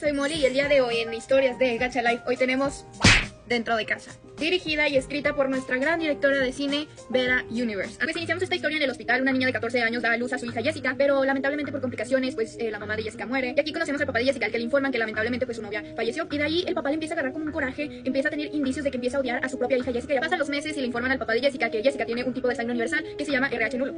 soy Molly y el día de hoy en Historias de Gacha Life hoy tenemos Dentro de Casa, dirigida y escrita por nuestra gran directora de cine, Vera Universe. Pues iniciamos esta historia en el hospital. Una niña de 14 años da a luz a su hija Jessica, pero lamentablemente por complicaciones, pues la mamá de Jessica muere. Y aquí conocemos al papá de Jessica, al que le informan que lamentablemente pues su novia falleció. Y de ahí el papá le empieza a agarrar como un coraje, empieza a tener indicios de que empieza a odiar a su propia hija Jessica. Ya pasan los meses y le informan al papá de Jessica que Jessica tiene un tipo de sangre universal que se llama RH nulo.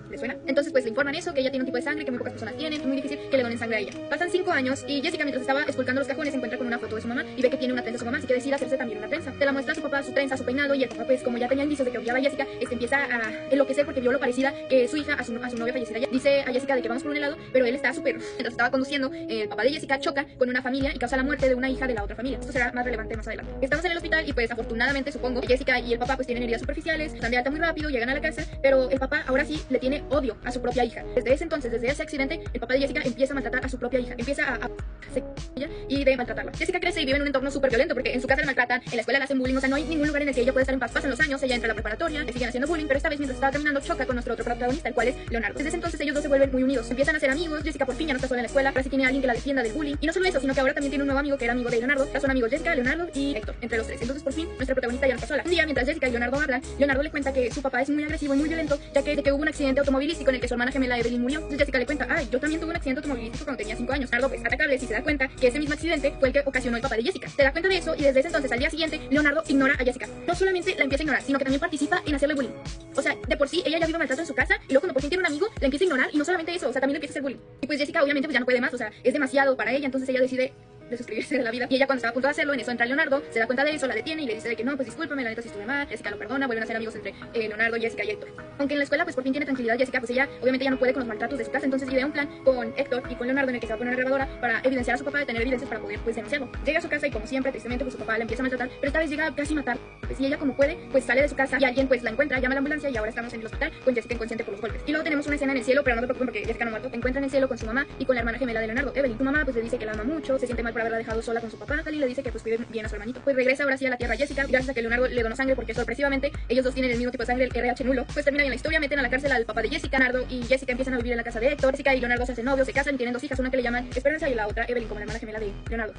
¿Le suena? Entonces pues le informan eso, que ella tiene un tipo de sangre que muy pocas personas tienen, es muy difícil que le donen sangre a ella. Pasan 5 años y Jessica, mientras estaba esculcando los cajones, se encuentra con una foto de su mamá y ve que tiene una trenza de su mamá, así que decide hacerse también una trenza. Te la muestra a su papá, su trenza, su peinado, y el papá pues como ya tenía indicios de que odiaba a Jessica, empieza a enloquecer porque vio lo parecida que su hija a su novia fallecida. Dice a Jessica de que vamos por un helado, pero él está súper... Mientras estaba conduciendo, el papá de Jessica choca con una familia y causa la muerte de una hija de la otra familia. Esto será más relevante más adelante. Estamos en el hospital y pues afortunadamente supongo que Jessica y el papá pues tienen heridas superficiales, están de alta muy rápido, llegan a la casa, pero el papá ahora sí le tiene odio a su propia hija. Desde ese entonces, desde ese accidente, el papá de Jessica empieza a maltratar a su propia hija, empieza a y de maltratarla. Jessica crece y vive en un entorno súper violento porque en su casa la maltratan, en la escuela le hacen bullying, o sea, no hay ningún lugar en el que ella pueda estar en paz. Pasan los años, ella entra a la preparatoria, le siguen haciendo bullying, pero esta vez mientras estaba caminando choca con nuestro otro protagonista, el cual es Leonardo. Desde ese entonces ellos dos se vuelven muy unidos, empiezan a ser amigos. Jessica por fin ya no está sola en la escuela, ahora sí tiene a alguien que la defienda del bullying, y no solo eso, sino que ahora también tiene un nuevo amigo que era amigo de Leonardo. Ahora son amigos Jessica, Leonardo y Héctor, entre los tres. Entonces por fin nuestra protagonista ya no está sola. Un día mientras Jessica y Leonardo hablan, Leonardo le cuenta que su papá es muy agresivo y muy violento, ya que hubo un accidente automovilístico en el que su hermana gemela Evelyn murió. Entonces Jessica le cuenta, ay, yo también tuve un accidente automovilístico cuando tenía 5 años. Leonardo pues atacable si se da cuenta que ese mismo accidente fue el que ocasionó el papá de Jessica. Se da cuenta de eso y desde ese entonces al día siguiente Leonardo ignora a Jessica. No solamente la empieza a ignorar, sino que también participa en hacerle bullying. O sea, de por sí ella ya vive maltrato en su casa y luego cuando por fin tiene un amigo la empieza a ignorar, y no solamente eso, o sea, también le empieza a hacer bullying. Y pues Jessica obviamente pues ya no puede más, o sea, es demasiado para ella, entonces ella decide suscribirse de la vida. Y ella cuando estaba a punto de hacerlo, en eso entra Leonardo, se da cuenta de eso, la detiene y le dice de que no, pues discúlpame, la neta sí estuve mal. Jessica lo perdona, vuelven a ser amigos entre Leonardo, Jessica y Héctor. Aunque en la escuela pues por fin tiene tranquilidad Jessica, pues ella obviamente ya no puede con los maltratos de su casa, entonces idea un plan con Héctor y con Leonardo en el que se va a poner una grabadora para evidenciar a su papá, de tener evidencias para poder pues denunciarlo. Llega a su casa y como siempre, tristemente, pues su papá la empieza a maltratar, pero esta vez llega a casi matar. Pues y ella como puede, pues sale de su casa y alguien pues la encuentra, llama a la ambulancia y ahora estamos en el hospital con Jessica inconsciente por los golpes. Y luego tenemos una escena en el cielo, pero no te preocupes porque Jessica no muerto. Encuentra en el cielo con su mamá y con la hermana gemela de Leonardo, Evelyn. Su mamá pues le dice que la ama mucho, se siente mal por haberla dejado sola con su papá, y le dice que pues cuide bien a su hermanito. Pues regresa ahora sí a la tierra Jessica, gracias a que Leonardo le donó sangre porque sorpresivamente ellos dos tienen el mismo tipo de sangre, el RH nulo. Pues termina bien la historia, meten a la cárcel al papá de Jessica. Leonardo y Jessica empiezan a vivir en la casa de Héctor. Jessica y Leonardo se hacen novios, se casan y tienen 2 hijas, una que le llaman Esperanza y la otra Evelyn, como la hermana gemela de Leonardo.